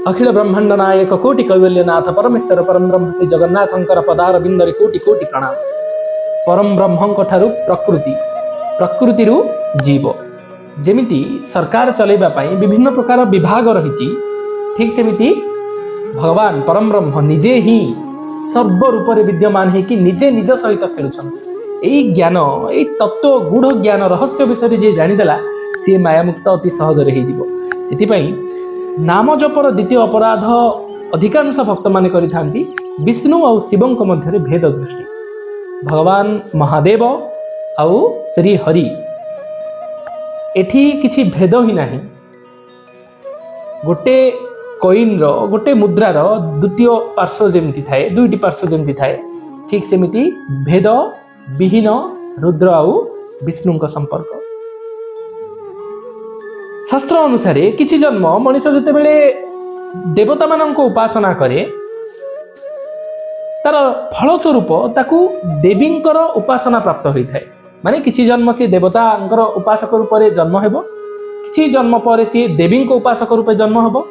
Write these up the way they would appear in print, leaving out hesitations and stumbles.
अखिल ब्रह्मांड नायक कोटि कैवल्यनाथ परमेश्वर परम ब्रह्म श्री जगन्नाथंकर पदार बिंदरे कोटि कोटि प्रणाम। परम ब्रह्मंक ठारू प्रकृति, प्रकृति जीव। जेमिति सरकार चलैबा पाई विभिन्न प्रकार विभाग रही, ठीक सेमिति भगवान परम ब्रह्म निजे ही सर्व रूप विद्यमान है कि निजे निज सहित खेलुछन। यही ज्ञान, यही तत्व गूढ़ ज्ञान रहस्य विषय जी जानीदेला सी मायामुक्त अति सहजरे हो। से नाम जपर द्वितीय अपराध अधिकांश भक्त माने करिथांती विष्णु और शिवंक मध्य भेद दृष्टि। भगवान महादेव आउ श्री हरि एठी किछि भेद ही नाही। गोटे कॉइन रो गोटे मुद्रार द्वितीय पार्श्व जेमती थाए, दुईटी पार्श्व जेमती थाए, ठीक सेमिति भेद विहीन रुद्र आउ विष्णुंक संपर्क। शास्त्र अनुसार किछि जन्म मनुष्य जते बेले देवता मानक उपासना करे तार फलस्वरूप ताकू देवींकर उपासना प्राप्त होई थाए। माने किछि जन्म सी देवतांकर उपासक रूप रे जन्म हेबो, किछि जन्म पर सी देवी को उपासक रूप जन्म हेबो।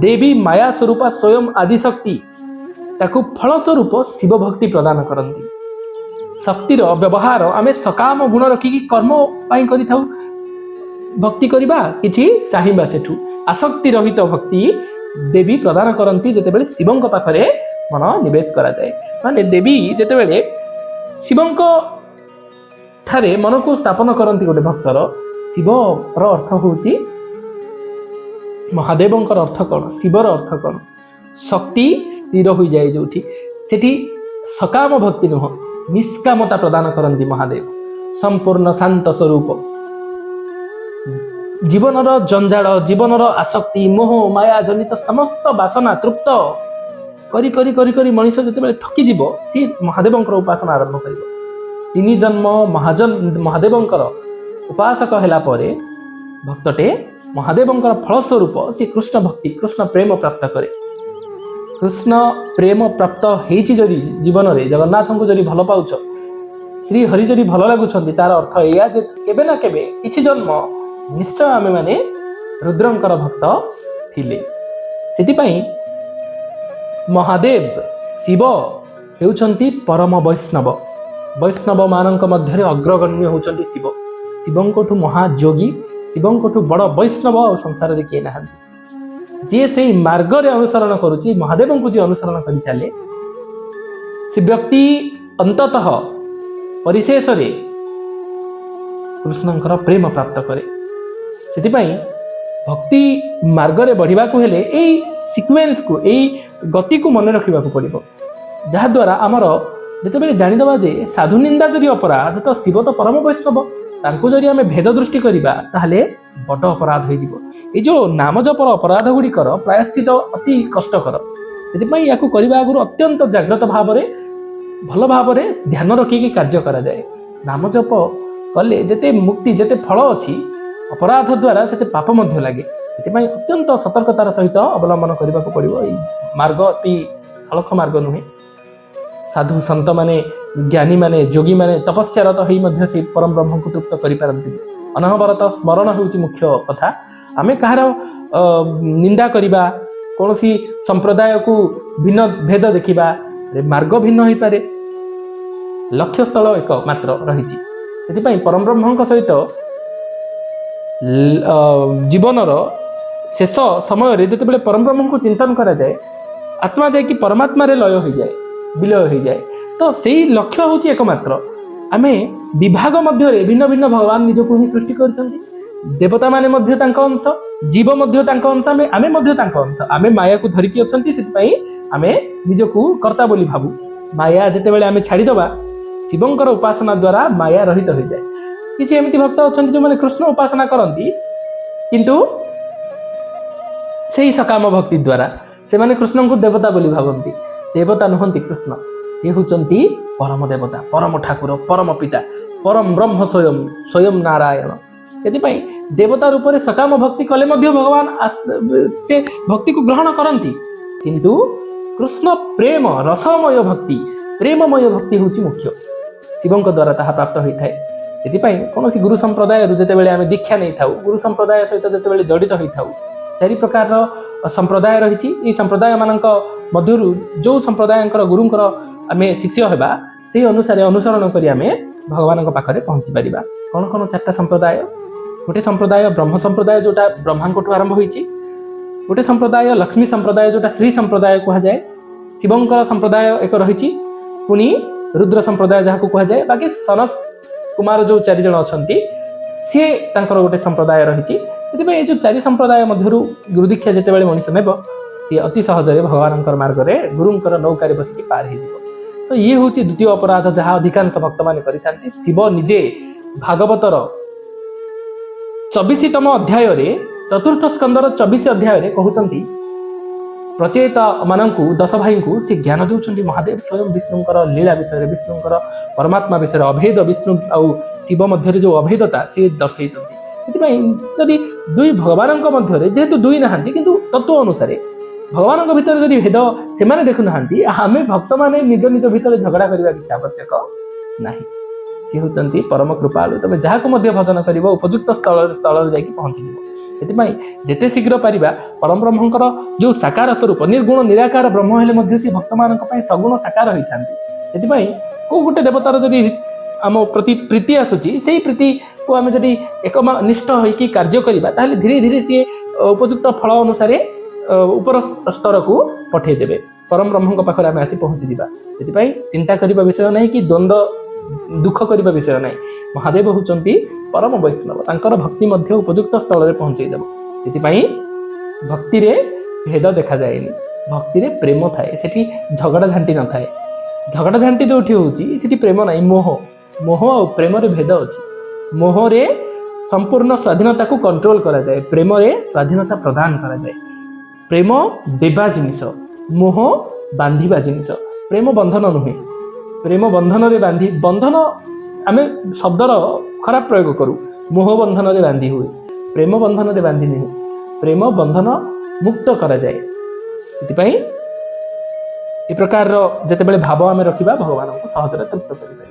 देवी माया स्वरूप स्वयं आदिशक्ति ताकू फलस्वरूप शिव भक्ति प्रदान करती। शक्तिर व्यवहार आमे सकाम गुण रखिकी कर्म पाई करि थाउ। भक्ति करिबा किछि चाहिबा सेठू आसक्ति रहित भक्ति देवी प्रदान करती जेतेबेले शिवंक पाखरे मन निवेश करा जाए। माने देवी जेतेबेले शिवंक ठारे मन को स्थापन करती गोटे भक्तर, शिवर अर्थ होउची महादेवंकर अर्थ कौन, शिवर अर्थ कौन, शक्ति स्थिर हो जाए जोठी सेठी सकाम भक्ति नुह निष्कामता प्रदान करती महादेव। संपूर्ण शांत स्वरूप जीवनर जंजाल, जीवनर आसक्ति मोह माया जनित समस्त बासना तृप्त करी करी करी करी मनुष्य जेतेबेले थकी जीव सी महादेवंकर उपासना आरंभ करिवो। 3 जन्म महादेवंकर उपासक हैला परे भक्तटे महादेवंकर फलस्वरूप सी कृष्ण भक्ति कृष्ण प्रेम प्राप्त करे। कृष्ण प्रेम प्राप्त हेछि जदि जीवन रे जगन्नाथ को जदि भल पाउछ, श्री हरि जदि भल लागुछंती, तार अर्थ एया जे केबे ना केबे किछि जन्म निश्चय आमे माने रुद्रंकर भक्त थिले। सेतिपई महादेव शिव हेउछंती परम वैष्णव। वैष्णव मानक मध्य अग्रगण्य होउछंती शिव। शिवंकठु महायोगी, शिवंकठु बड़ वैष्णव संसार रे किए नाहंती। जे से मार्ग रे अनुसरण करूची, महादेव को जे अनुसरण करि चले, से व्यक्ति अंततः परिशेष रे कृष्णंकर प्रेम प्राप्त करे। सेतिपई भक्ति मार्ग रे बढ़िबा को हेले एई सीक्वेंस को, एई गति को मन रखिबा को पड़िबो। जहा द्वारा आमर जेतेबेले जानि दबा जे साधु निंदा जदि अपराध तो शिव तो परम वैष्णव, तांको जदि आमे भेद दृष्टि करिबा ताहले बड़ अपराध होई जिवो। ए जो नाम जपर अपराध गुडी कर प्रायश्चित अति कष्टकर। सेतिपई याकू करिबा आगुरु अत्यंत जाग्रत भाव रे भल भाव रे ध्यान रखिकी कार्य करा जाए। नाम जप कले जेते मुक्ति जेते फल अछि, अपराध द्वारा सेते पाप मध्य लागे। सेतिपई अत्यंत सतर्कतार सहित अवलंबन करबा को पड़िबो। एई मार्ग अति सलख मार्ग नुहे। साधु संत माने, ज्ञानी माने, योगी माने तपस्यारत होई मध्य से परम ब्रह्म को तृप्त करि पारंती। अनहबरत स्मरण होउची मुख्य कथा। आमे कहार निंदा करिबा, कोनोसी संप्रदाय को भिन्न भेद देखिबा, मार्ग भिन्न होई पारे, लक्ष्य स्थल एक मात्र रहिछि। सेतिपई परम ब्रह्मक सहित जीवनर शेष समय रे जेतेबेले परम ब्रह्म को चिंतन करा जाए, आत्मा जाए कि परमात्मा रे लय हो जाए, विलय हो जाए। तो सेही लक्ष्य होची एकमात्र। आमे विभाग मध्य रे भिन्न भिन्न भगवान निजको ही सृष्टि करछंती। देवता माने मध्य तांका अंश, जीव मध्य तांका अंश, आमे मध्य तांका अंश। आमे माया को धरिकी अछंती, सेतिपई आमे निजको कर्ता बोली भाबू। माया जेतेबेले आमे छाडी दबा, शिवंकर उपासना द्वारा माया रहित हो जाए। किछि एमिति भक्त अछंती जो माने कृष्ण उपासना करंती, किंतु सेही सकाम भक्ति द्वारा से माने कृष्ण को देवता बोली भाबंती। देवता नहंती कृष्ण, से होचंती परम देवता, परम ठाकुर, परम पिता, परम ब्रह्म स्वयं स्वयं नारायण। सेतिपई देवता रूप रे सकाम भक्ति कले मध्य भगवान से भक्ति को ग्रहण करंती, किंतु कृष्ण प्रेम रसमय भक्ति, प्रेममय भक्ति होची मुख्य। शिवंक द्वारा ताहा प्राप्त होई थाए। सेतिपई कोनोसी गुरु संप्रदाय जेतेबेले आमे दीक्षा नै थाउ, गुरु संप्रदाय सहित जेतेबेले जड़ित होई थाउ, चारि प्रकार संप्रदाय रही संप्रदाय मान मध्य जो संप्रदाय गुरुंकर आम शिष्य होगा से अनुसार अनुसरण कर भगवान पाखे पहुँची पार। कौन कौन 4टा संप्रदाय? गोटे संप्रदाय ब्रह्म संप्रदाय जोटा ब्रह्मा आरंभ होती, गोटे संप्रदाय लक्ष्मी संप्रदाय जोटा श्री संप्रदाय कहुए, शिवंकर संप्रदाय एक रही, पुणी रुद्र संप्रदाय जहाँ कहुए, बाकी सनत कुमार जो 4 जन अच्छा सी गोटे संप्रदाय रही। से जो 4 संप्रदाय मध्य गुरु दीक्षा जिते मनीष नेब सी अति सहजरे भगवान मार्ग में गुरुंकर नौकार बसिक पार हो। तो ये हूँ द्वितीय अपराध जहाँ अधिकांश भक्त मान करि। शिव निजे भागवतर 24तम अध्याय चतुर्थ स्कंदर 24 अध्याय कहते प्रचेत मानू 10 भाई को सी ज्ञान दौरान महादेव स्वयं विष्णुंकर लीला विषय विष्णुंकर परमात्मा विषय अभेद विष्णु आउ शिव मध्य जो अभेदता सी दर्शे। जदि दुई भगवान मध्य जेहेतु दुई ना किंतु तत्व अनुसार भगवान भितर जदि भेद से देखुना आम भक्त मैंने निज निज भितर झगड़ा करने किसी आवश्यक ना। सी होती परम कृपालु, तुम जहाँ को भजन कर उपयुक्त स्थल जाकि पहुँची जिते शीघ्र पारिबा परम ब्रह्मंकर जो साकार स्वरूप निर्गुण निराकार ब्रह्म हेले सी भक्त मान सगुण साकार होती से को गोटे देवतार जदि आम प्रति प्रीति आसूची से प्रीति को आम जदि एकनिष्ठ होइकी कार्य करबा ताहले धीरे धीरे सी उपयुक्त फल अनुसार ऊपर स्तर को पठेदेवे, परम ब्रह्म पाखे आम आसी पहुँची जावा। से चिंता करने विषय ना कि द्वंद्व दुख करने विषय ना। महादेव होती परम वैष्णव, तांकर भक्ति मध्य उपयुक्त स्थल में पहुँचईदेव। से भक्ति रे भेद देखा जाएनि, भक्ति रे प्रेम थाए, सेठी झगड़ा झांटी न थाए। झगड़ा झांटी जो होची सेठी प्रेम ना, मोह मोह और प्रेम रे भेद अच्छी। मोह रे संपूर्ण स्वाधीनता को कंट्रोल करा जाए, प्रेम रे स्वाधीनता प्रदान करा जाए। प्रेम देवा जिनिस, मोह बांधिबा जिनिस। प्रेम बंधन नुहे, प्रेम बंधन रे बांधी बंधन आम शब्दर खराब प्रयोग करूँ, मोह बंधन रे बांधी हुए, प्रेम बंधन रे बांधी नहीं, प्रेम बंधन मुक्त करा जाए। ये प्रकार जिते भाव आम रखा भगवान को सहजरे तृप्त कर।